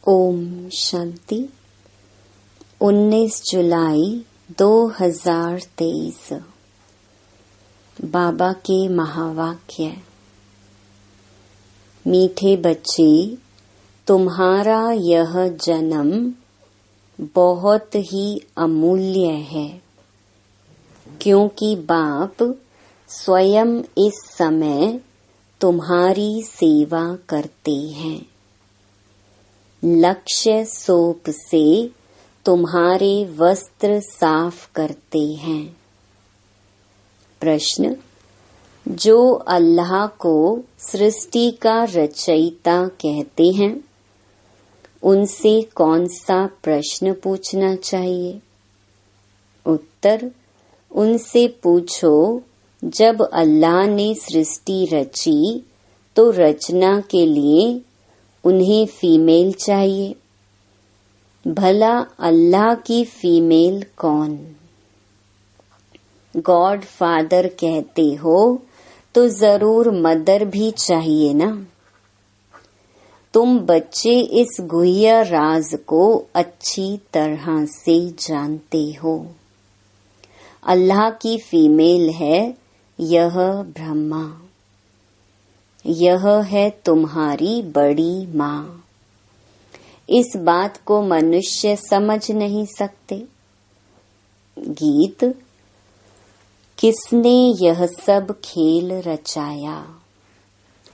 ओम शांति। 19 जुलाई 2023। बाबा के महावाक्य। मीठे बच्चे, तुम्हारा यह जन्म बहुत ही अमूल्य है, क्योंकि बाप स्वयं इस समय तुम्हारी सेवा करते हैं। लक्ष्य सोप से तुम्हारे वस्त्र साफ करते हैं। प्रश्न: जो अल्लाह को सृष्टि का रचयिता कहते हैं, उनसे कौन सा प्रश्न पूछना चाहिए? उत्तर: उनसे पूछो, जब अल्लाह ने सृष्टि रची तो रचना के लिए उन्हें फीमेल चाहिए। भला अल्लाह की फीमेल कौन? गॉड फादर कहते हो तो जरूर मदर भी चाहिए ना। तुम बच्चे इस गुह्य राज को अच्छी तरह से जानते हो। अल्लाह की फीमेल है यह ब्रह्मा। यह है तुम्हारी बड़ी माँ। इस बात को मनुष्य समझ नहीं सकते। गीत: किसने यह सब खेल रचाया?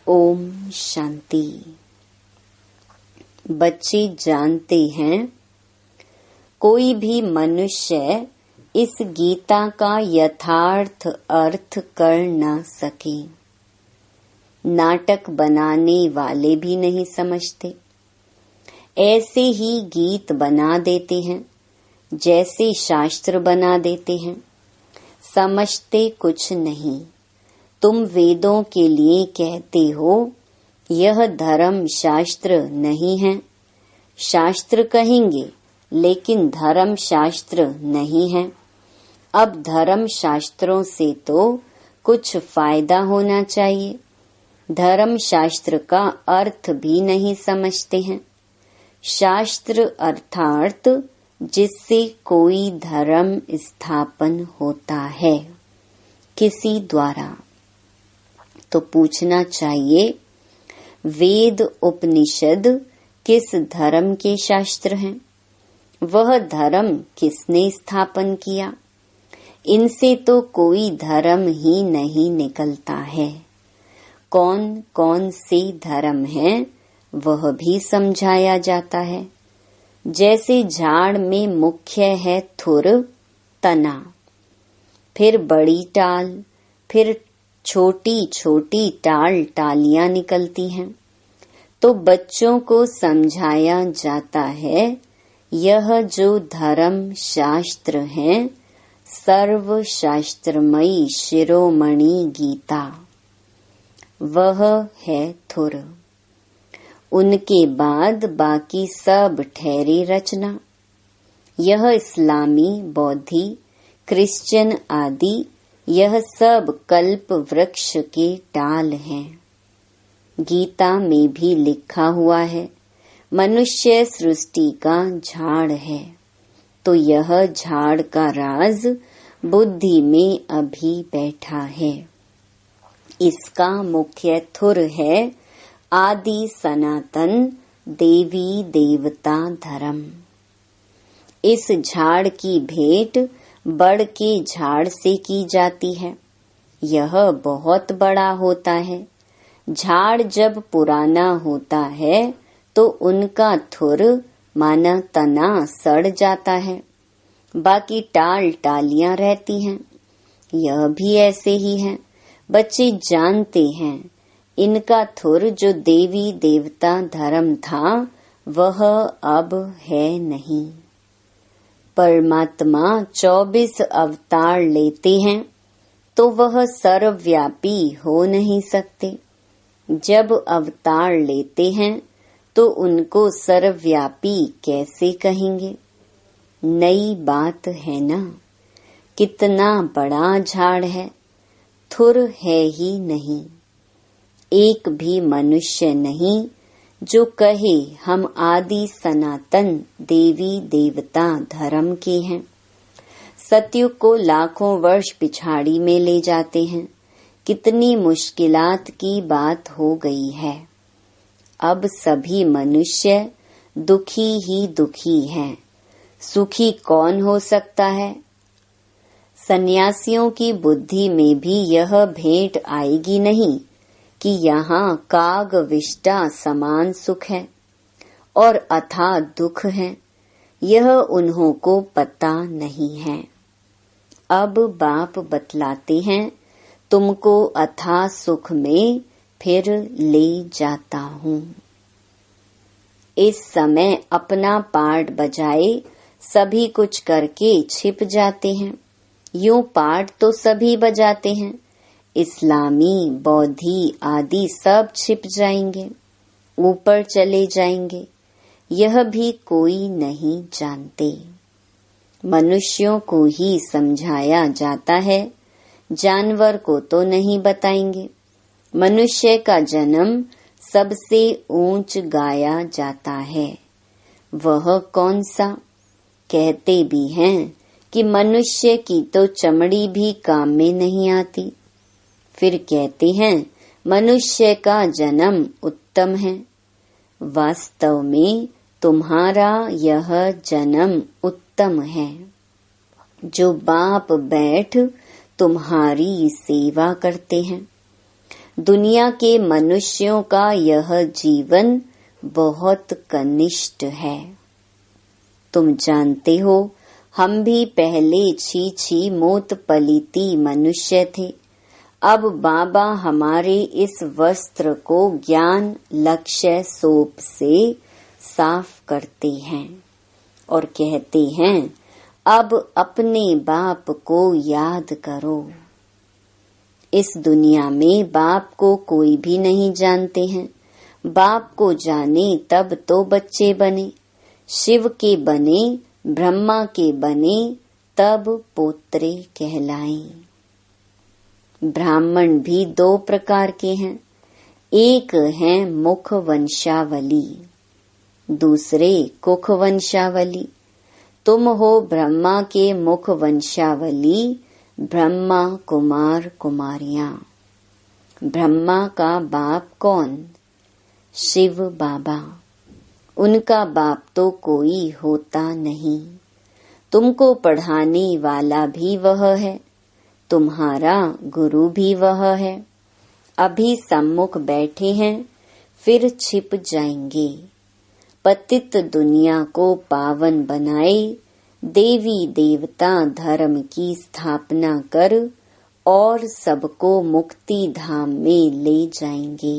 ओम शांति। बच्चे जानते हैं, कोई भी मनुष्य इस गीता का यथार्थ अर्थ कर न सके। नाटक बनाने वाले भी नहीं समझते। ऐसे ही गीत बना देते हैं, जैसे शास्त्र बना देते हैं। समझते कुछ नहीं। तुम वेदों के लिए कहते हो यह धर्म शास्त्र नहीं है। शास्त्र कहेंगे, लेकिन धर्म शास्त्र नहीं है। अब धर्म शास्त्रों से तो कुछ फायदा होना चाहिए। धर्म शास्त्र का अर्थ भी नहीं समझते हैं। शास्त्र अर्थात जिससे कोई धर्म स्थापन होता है किसी द्वारा। तो पूछना चाहिए, वेद उपनिषद किस धर्म के शास्त्र हैं? वह धर्म किसने स्थापन किया? इनसे तो कोई धर्म ही नहीं निकलता है। कौन कौन से धर्म हैं वह भी समझाया जाता है। जैसे झाड़ में मुख्य है थुर, तना, फिर बड़ी टाल, फिर छोटी छोटी टालियां निकलती हैं। तो बच्चों को समझाया जाता है, यह जो धर्म शास्त्र हैं, सर्व शास्त्रमयी शिरोमणि गीता, वह है थुर। उनके बाद बाकी सब ठहरी रचना। यह इस्लामी, बौद्धि, क्रिश्चियन आदि यह सब कल्प वृक्ष के टाल हैं। गीता में भी लिखा हुआ है, मनुष्य सृष्टि का झाड़ है। तो यह झाड़ का राज बुद्धि में अभी बैठा है। इसका मुख्य थुर है आदि सनातन देवी देवता धर्म। इस झाड़ की भेंट बड़ के झाड़ से की जाती है। यह बहुत बड़ा होता है। झाड़ जब पुराना होता है तो उनका थुर माना तना सड़ जाता है, बाकी टालियां रहती हैं। यह भी ऐसे ही है। बच्चे जानते हैं, इनका थुर जो देवी देवता धर्म था वह अब है नहीं। परमात्मा 24 अवतार लेते हैं तो वह सर्वव्यापी हो नहीं सकते। जब अवतार लेते हैं तो उनको सर्वव्यापी कैसे कहेंगे? नई बात है ना। कितना बड़ा झाड़ है, थुर है ही नहीं। एक भी मनुष्य नहीं जो कहे हम आदि सनातन देवी देवता धर्म के हैं, सतयुग को लाखों वर्ष पिछाड़ी में ले जाते हैं। कितनी मुश्किलात की बात हो गई है। अब सभी मनुष्य दुखी ही दुखी हैं। सुखी कौन हो सकता है? सन्यासियों की बुद्धि में भी यह भेंट आएगी नहीं कि यहाँ काग विष्टा समान सुख है और अथाह दुख है। यह उन्हों को पता नहीं है। अब बाप बतलाते हैं, तुमको अथाह सुख में फिर ले जाता हूँ। इस समय अपना पार्ट बजाए सभी कुछ करके छिप जाते हैं। यूं पार्ट तो सभी बजाते हैं, इस्लामी बौद्धि आदि सब छिप जाएंगे, ऊपर चले जाएंगे। यह भी कोई नहीं जानते। मनुष्यों को ही समझाया जाता है, जानवर को तो नहीं बताएंगे। मनुष्य का जन्म सबसे ऊंच गाया जाता है। वह कौन सा? कहते भी हैं कि मनुष्य की तो चमड़ी भी काम में नहीं आती। फिर कहते हैं मनुष्य का जन्म उत्तम है। वास्तव में तुम्हारा यह जन्म उत्तम है। जो बाप बैठ तुम्हारी सेवा करते हैं। दुनिया के मनुष्यों का यह जीवन बहुत कनिष्ठ है। तुम जानते हो, हम भी पहले छी छी मोत पलीती मनुष्य थे। अब बाबा हमारे इस वस्त्र को ज्ञान लक्ष्य सोप से साफ करते हैं और कहते हैं, अब अपने बाप को याद करो। इस दुनिया में बाप को कोई भी नहीं जानते हैं। बाप को जाने तब तो बच्चे बने, शिव के बने, ब्रह्मा के बने, तब पोत्रे कहलाएं। ब्राह्मण भी दो प्रकार के हैं। एक है मुख वंशावली, दूसरे कुख वंशावली। तुम हो ब्रह्मा के मुख वंशावली, ब्रह्मा कुमार कुमारियां। ब्रह्मा का बाप कौन? शिव बाबा। उनका बाप तो कोई होता नहीं। तुमको पढ़ाने वाला भी वह है, तुम्हारा गुरु भी वह है। अभी सम्मुख बैठे हैं, फिर छिप जाएंगे। पतित दुनिया को पावन बनाए, देवी देवता धर्म की स्थापना कर और सबको मुक्ति धाम में ले जाएंगे।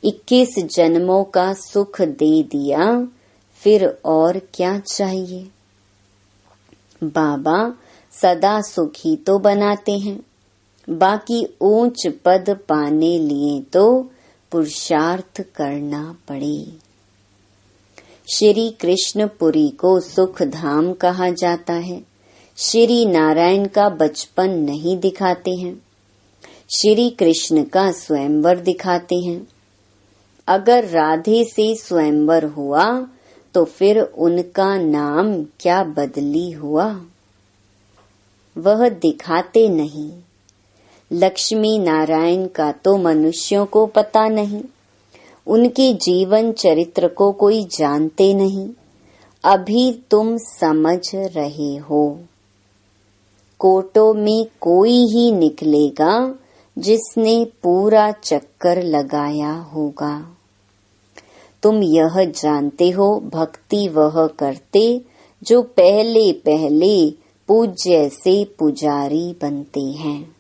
21 जन्मों का सुख दे दिया, फिर और क्या चाहिए? बाबा सदा सुखी तो बनाते हैं, बाकी ऊंच पद पाने लिए तो पुरुषार्थ करना पड़े। श्री कृष्णपुरी को सुख धाम कहा जाता है। श्री नारायण का बचपन नहीं दिखाते हैं, श्री कृष्ण का स्वयंवर दिखाते हैं। अगर राधे से स्वयंवर हुआ तो फिर उनका नाम क्या बदली हुआ? वह दिखाते नहीं। लक्ष्मी नारायण का तो मनुष्यों को पता नहीं, उनके जीवन चरित्र को कोई जानते नहीं। अभी तुम समझ रहे हो। कोटों में कोई ही निकलेगा जिसने पूरा चक्कर लगाया होगा। तुम यह जानते हो, भक्ति वह करते जो पहले पहले पूज्य से पुजारी बनते हैं।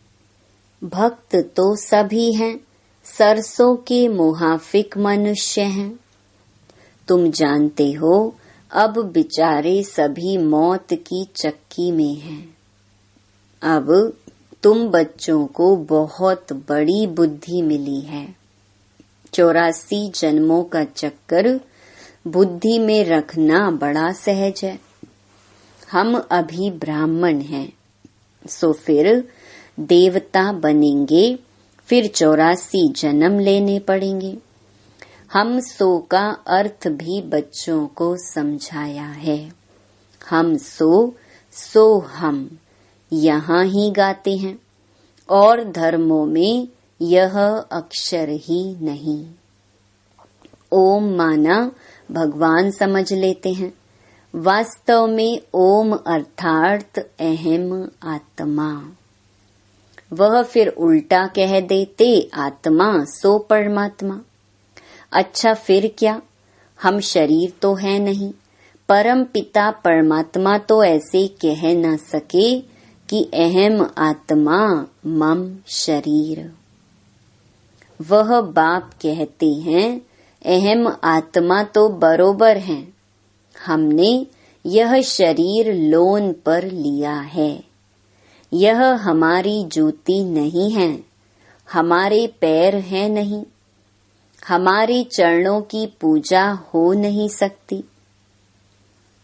भक्त तो सभी हैं, सरसों के मुहाफिक मनुष्य हैं। तुम जानते हो, अब बेचारे सभी मौत की चक्की में हैं। अब तुम बच्चों को बहुत बड़ी बुद्धि मिली है। 84 जन्मों का चक्कर बुद्धि में रखना बड़ा सहज है। हम अभी ब्राह्मण हैं, सो फिर देवता बनेंगे, फिर 84 जन्म लेने पड़ेंगे। हम सो का अर्थ भी बच्चों को समझाया है। हम सो हम यहाँ ही गाते हैं और धर्मों में यह अक्षर ही नहीं। ओम माना भगवान समझ लेते हैं। वास्तव में ओम अर्थात अहम आत्मा। वह फिर उल्टा कह देते आत्मा सो परमात्मा। अच्छा फिर क्या, हम शरीर तो है नहीं। परम पिता परमात्मा तो ऐसे कह न सके कि अहम आत्मा मम शरीर। वह बाप कहते हैं अहम आत्मा तो बरोबर है, हमने यह शरीर लोन पर लिया है। यह हमारी जूती नहीं है, हमारे पैर हैं नहीं, हमारे चरणों की पूजा हो नहीं सकती।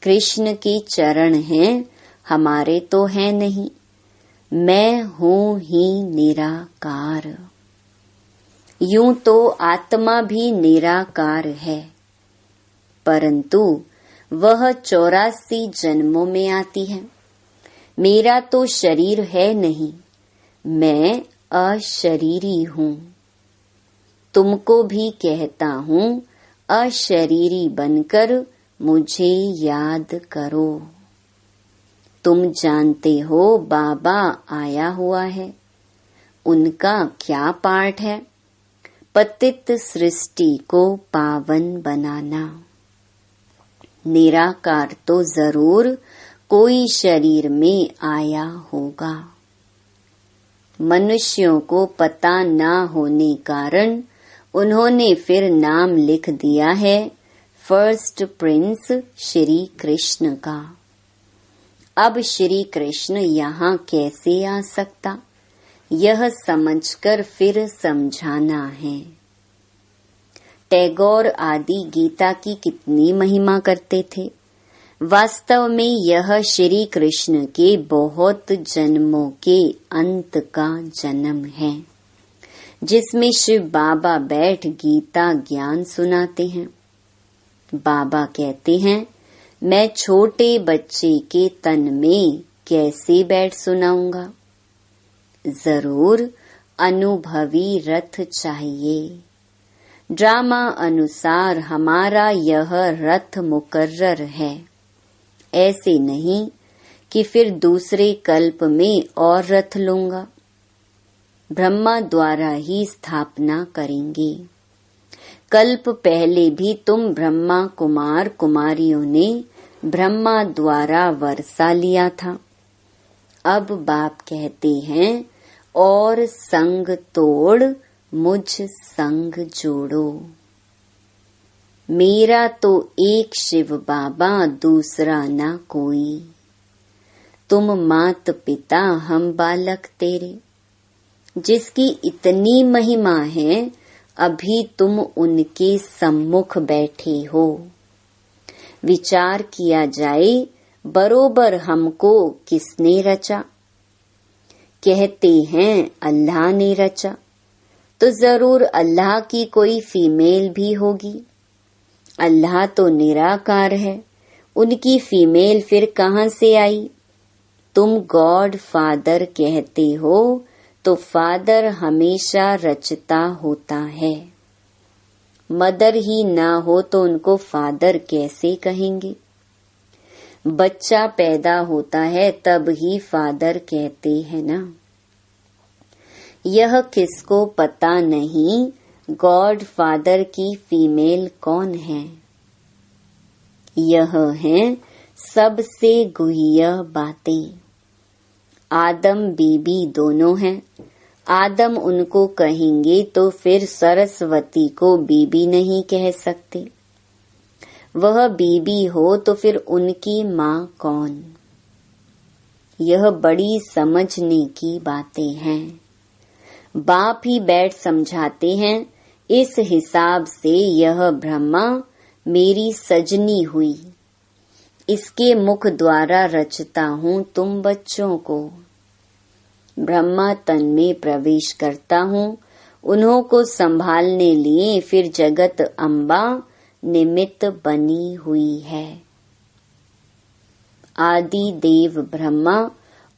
कृष्ण के चरण हैं, हमारे तो हैं नहीं। मैं हूँ ही निराकार। यूं तो आत्मा भी निराकार है, परंतु वह 84 जन्मों में आती है। मेरा तो शरीर है नहीं, मैं अशरीरी हूँ। तुमको भी कहता हूँ अशरीरी बनकर मुझे याद करो। तुम जानते हो बाबा आया हुआ है, उनका क्या पाठ है? पतित सृष्टि को पावन बनाना। निराकार तो जरूर कोई शरीर में आया होगा। मनुष्यों को पता न होने कारण उन्होंने फिर नाम लिख दिया है फर्स्ट प्रिंस श्री कृष्ण का। अब श्री कृष्ण यहाँ कैसे आ सकता, यह समझकर फिर समझाना है। टैगोर आदि गीता की कितनी महिमा करते थे। वास्तव में यह श्री कृष्ण के बहुत जन्मों के अंत का जन्म है, जिसमें शिव बाबा बैठ गीता ज्ञान सुनाते हैं। बाबा कहते हैं मैं छोटे बच्चे के तन में कैसे बैठ सुनाऊंगा। जरूर अनुभवी रथ चाहिए। ड्रामा अनुसार हमारा यह रथ मुकर्रर है। ऐसे नहीं कि फिर दूसरे कल्प में और रथ लूंगा। ब्रह्मा द्वारा ही स्थापना करेंगे। कल्प पहले भी तुम ब्रह्मा कुमार कुमारियों ने ब्रह्मा द्वारा वर्षा लिया था। अब बाप कहते हैं और संग तोड़ मुझ संग जोड़ो। मेरा तो एक शिव बाबा दूसरा ना कोई। तुम मात पिता हम बालक तेरे। जिसकी इतनी महिमा है अभी तुम उनके सम्मुख बैठे हो। विचार किया जाए बरोबर हमको किसने रचा। कहते हैं अल्लाह ने रचा, तो जरूर अल्लाह की कोई फीमेल भी होगी। अल्लाह तो निराकार है, उनकी फीमेल फिर कहाँ से आई। तुम गॉड फादर कहते हो तो फादर हमेशा रचता होता है। मदर ही ना हो तो उनको फादर कैसे कहेंगे। बच्चा पैदा होता है तब ही फादर कहते हैं ना। यह किसको पता नहीं गॉड फादर की फीमेल कौन है। यह है सबसे गुह्य बातें। आदम बीबी दोनों हैं। आदम उनको कहेंगे तो फिर सरस्वती को बीबी नहीं कह सकते। वह बीबी हो तो फिर उनकी माँ कौन। यह बड़ी समझने की बातें हैं। बाप ही बैठ समझाते हैं। इस हिसाब से यह ब्रह्मा मेरी सजनी हुई। इसके मुख द्वारा रचता हूँ तुम बच्चों को। ब्रह्मा तन में प्रवेश करता हूँ उन्हों को संभालने लिए फिर जगत अम्बा निमित्त बनी हुई है। आदि देव ब्रह्मा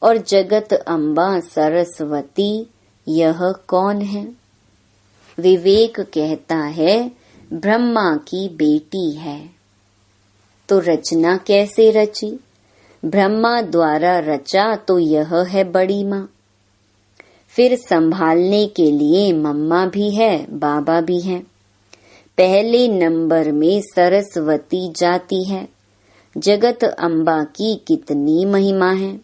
और जगत अम्बा सरस्वती, यह कौन है? विवेक कहता है ब्रह्मा की बेटी है। तो रचना कैसे रची? ब्रह्मा द्वारा रचा तो यह है बड़ी माँ। फिर संभालने के लिए मम्मा भी है, बाबा भी है। पहले नंबर में सरस्वती जाती है। जगत अम्बा की कितनी महिमा है।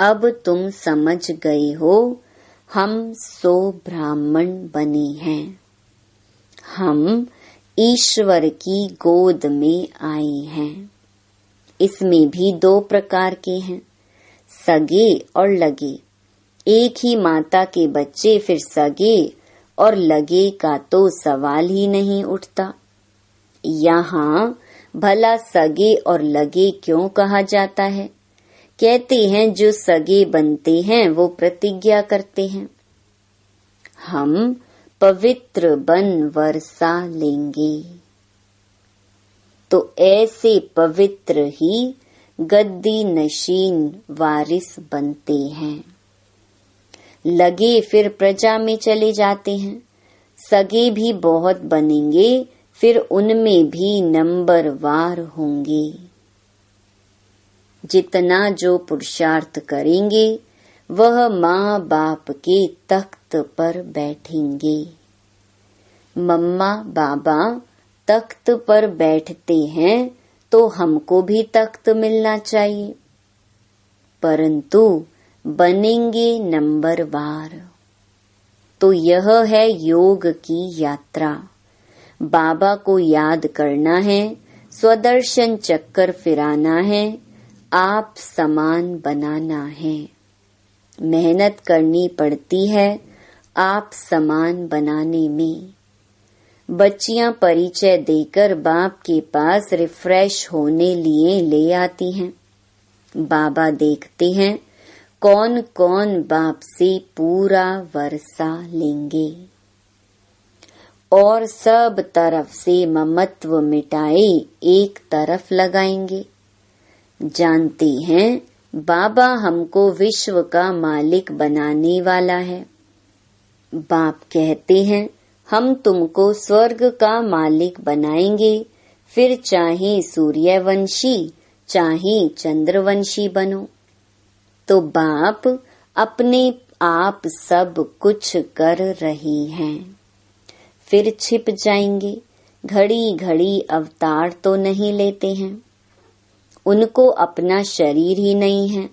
अब तुम समझ गए हो, हम 100 ब्राह्मण बने हैं। हम ईश्वर की गोद में आए हैं। इसमें भी 2 प्रकार के हैं, सगे और लगे। एक ही माता के बच्चे फिर सगे और लगे का तो सवाल ही नहीं उठता। यहाँ भला सगे और लगे क्यों कहा जाता है? कहते हैं जो सगे बनते हैं वो प्रतिज्ञा करते हैं, हम पवित्र बन वर्षा लेंगे। तो ऐसे पवित्र ही गद्दी नशीन वारिस बनते हैं। लगे फिर प्रजा में चले जाते हैं। सगे भी बहुत बनेंगे, फिर उनमें भी नंबरवार होंगे। जितना जो पुरुषार्थ करेंगे वह माँ बाप के तख्त पर बैठेंगे। मम्मा बाबा तख्त पर बैठते हैं तो हमको भी तख्त मिलना चाहिए, परंतु बनेंगे नंबरवार। तो यह है योग की यात्रा। बाबा को याद करना है, स्वदर्शन चक्कर फिराना है, आप समान बनाना है। मेहनत करनी पड़ती है आप समान बनाने में। बच्चियां परिचय देकर बाप के पास रिफ्रेश होने लिए ले आती हैं। बाबा देखते हैं कौन कौन बाप से पूरा वर्षा लेंगे और सब तरफ से ममत्व मिटाए एक तरफ लगाएंगे। जानते हैं बाबा हमको विश्व का मालिक बनाने वाला है। बाप कहते हैं हम तुमको स्वर्ग का मालिक बनाएंगे, फिर चाहे सूर्यवंशी चाहे चंद्रवंशी बनो। तो बाप अपने आप सब कुछ कर रहे हैं, फिर छिप जाएंगे। घड़ी घड़ी अवतार तो नहीं लेते हैं, उनको अपना शरीर ही नहीं है।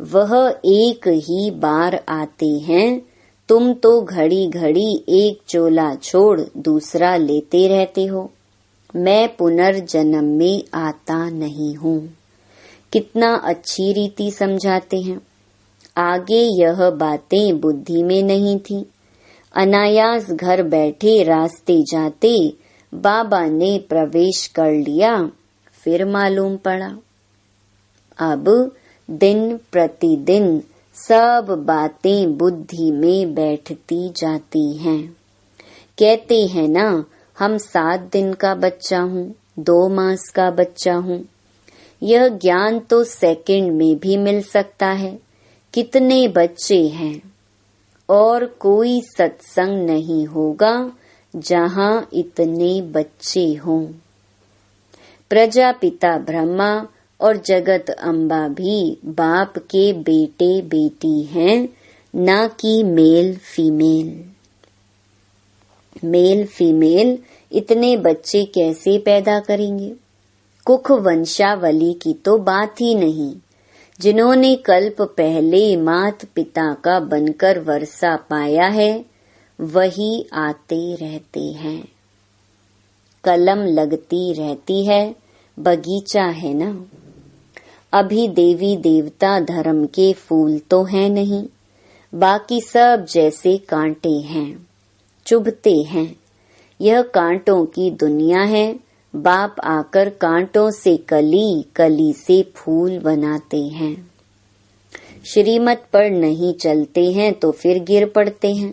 वह एक ही बार आते हैं। तुम तो घड़ी घड़ी एक चोला छोड़ दूसरा लेते रहते हो। मैं पुनर्जन्म में आता नहीं हूँ। कितना अच्छी रीति समझाते हैं। आगे यह बातें बुद्धि में नहीं थी। अनायास घर बैठे रास्ते जाते बाबा ने प्रवेश कर लिया, फिर मालूम पड़ा। अब दिन प्रतिदिन सब बातें बुद्धि में बैठती जाती हैं। कहते हैं ना, हम 7 दिन का बच्चा हूँ, 2 मास का बच्चा हूँ। यह ज्ञान तो सेकंड में भी मिल सकता है। कितने बच्चे हैं और कोई सत्संग नहीं होगा जहाँ इतने बच्चे हों। प्रजापिता ब्रह्मा और जगत अम्बा भी बाप के बेटे बेटी हैं, ना कि मेल फीमेल। मेल फीमेल इतने बच्चे कैसे पैदा करेंगे? कुख वंशावली की तो बात ही नहीं। जिन्होंने कल्प पहले मात पिता का बनकर वर्षा पाया है वही आते रहते हैं। कलम लगती रहती है, बगीचा है ना। अभी देवी देवता धर्म के फूल तो हैं नहीं, बाकी सब जैसे कांटे हैं, चुभते हैं। यह कांटों की दुनिया है। बाप आकर कांटों से कली, कली से फूल बनाते हैं। श्रीमत पर नहीं चलते हैं तो फिर गिर पड़ते हैं।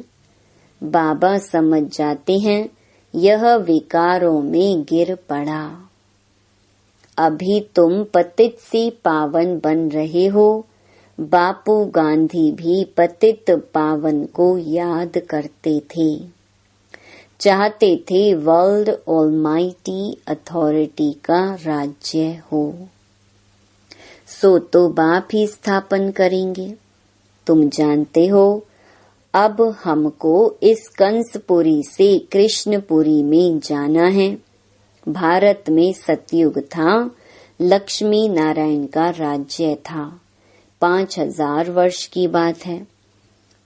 बाबा समझ जाते हैं यह विकारों में गिर पड़ा। अभी तुम पतित से पावन बन रहे हो। बापू गांधी भी पतित पावन को याद करते थे, चाहते थे वर्ल्ड ऑलमाइटी अथॉरिटी का राज्य हो। सो तो बाप ही स्थापन करेंगे। तुम जानते हो अब हमको इस कंसपुरी से कृष्णपुरी में जाना है। भारत में सतयुग था, लक्ष्मी नारायण का राज्य था। 5000 वर्ष की बात है।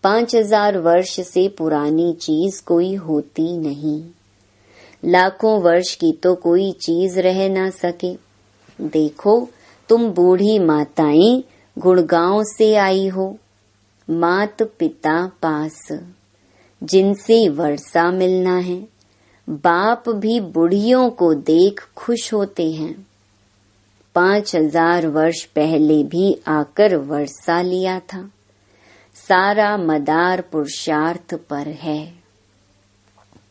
5000 वर्ष से पुरानी चीज कोई होती नहीं। लाखों वर्ष की तो कोई चीज रह ना सके। देखो तुम बूढ़ी माताएं गुड़गांव से आई हो, मात पिता पास, जिनसे वर्षा मिलना है। बाप भी बुढ़ियों को देख खुश होते हैं। 5000 वर्ष पहले भी आकर वर्षा लिया था। सारा मदार पुरुषार्थ पर है।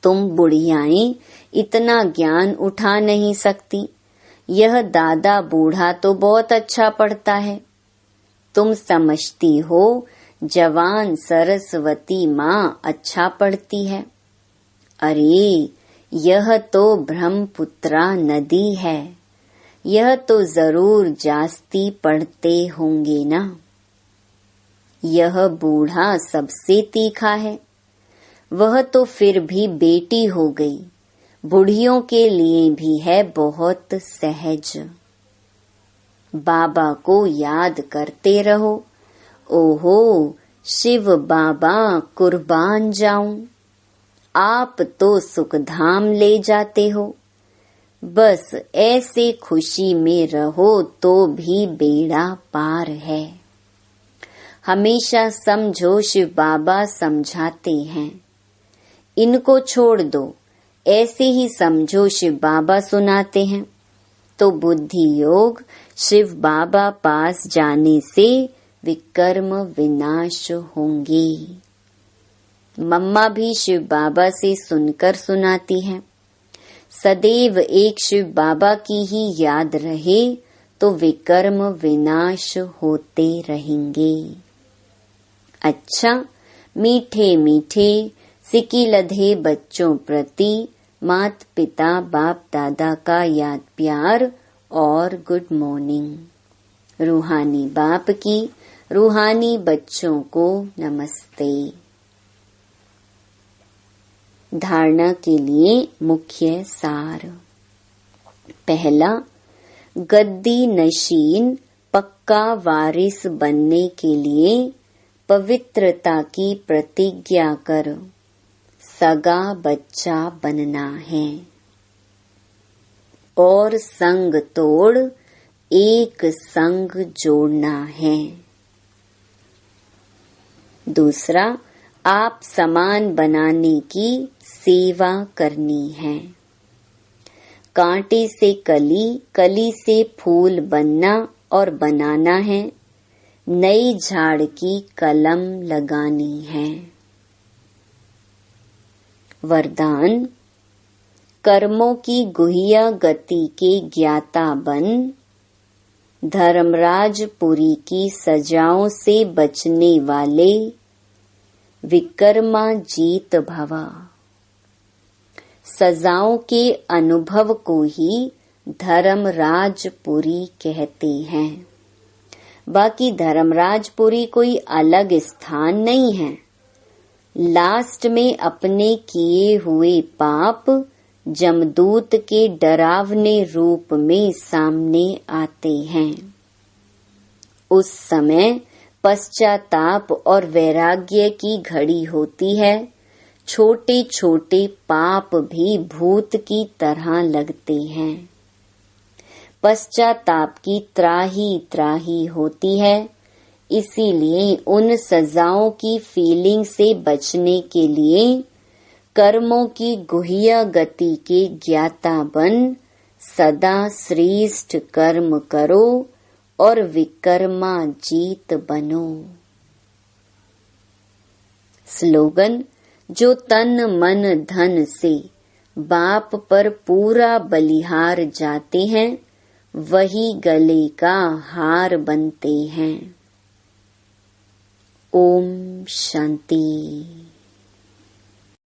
तुम बुढ़ियाएं इतना ज्ञान उठा नहीं सकती। यह दादा बूढ़ा तो बहुत अच्छा पढ़ता है। तुम समझती हो जवान सरस्वती माँ अच्छा पढ़ती है। अरे यह तो ब्रह्मपुत्रा नदी है। यह तो जरूर जास्ती पढ़ते होंगे ना। यह बूढ़ा सबसे तीखा है। वह तो फिर भी बेटी हो गई। बुढ़ियों के लिए भी है बहुत सहज। बाबा को याद करते रहो। ओहो शिव बाबा कुर्बान जाऊं। आप तो सुखधाम ले जाते हो। बस ऐसे खुशी में रहो तो भी बेड़ा पार है। हमेशा समझो शिव बाबा समझाते हैं। इनको छोड़ दो, ऐसे ही समझो शिव बाबा सुनाते हैं। तो बुद्धि योग शिव बाबा पास जाने से विकर्म विनाश होंगे। मम्मा भी शिव बाबा से सुनकर सुनाती है। सदैव एक शिव बाबा की ही याद रहे तो विकर्म विनाश होते रहेंगे। अच्छा, मीठे मीठे सिकी लधे बच्चों प्रति मात पिता बाप दादा का याद प्यार और गुड मॉर्निंग। रूहानी बाप की रूहानी बच्चों को नमस्ते। धारणा के लिए मुख्य सार। पहला, गद्दी नशीन पक्का वारिस बनने के लिए पवित्रता की प्रतिज्ञा कर सगा बच्चा बनना है और संग तोड़ एक संग जोड़ना है। दूसरा, आप समान बनाने की सेवा करनी है। कांटे से कली, कली से फूल बनना और बनाना है। नई झाड़ की कलम लगानी है। वरदान, कर्मों की गुह्य गति के ज्ञाता बन धर्मराजपुरी की सजाओं से बचने वाले विकर्मा जीत भवा। सजाओं के अनुभव को ही धर्मराजपुरी कहते हैं। बाकी धर्मराजपुरी कोई अलग स्थान नहीं है। लास्ट में अपने किए हुए पाप जमदूत के डरावने रूप में सामने आते हैं। उस समय पश्चाताप और वैराग्य की घड़ी होती है। छोटे छोटे पाप भी भूत की तरह लगते हैं। पश्चाताप की त्राही त्राही होती है। इसीलिए उन सजाओं की फीलिंग से बचने के लिए कर्मों की गुह्य गति के ज्ञाता बन सदा श्रेष्ठ कर्म करो और विकर्मा जीत बनो। स्लोगन, जो तन मन धन से बाप पर पूरा बलिहार जाते हैं वही गले का हार बनते हैं। ओम शांति।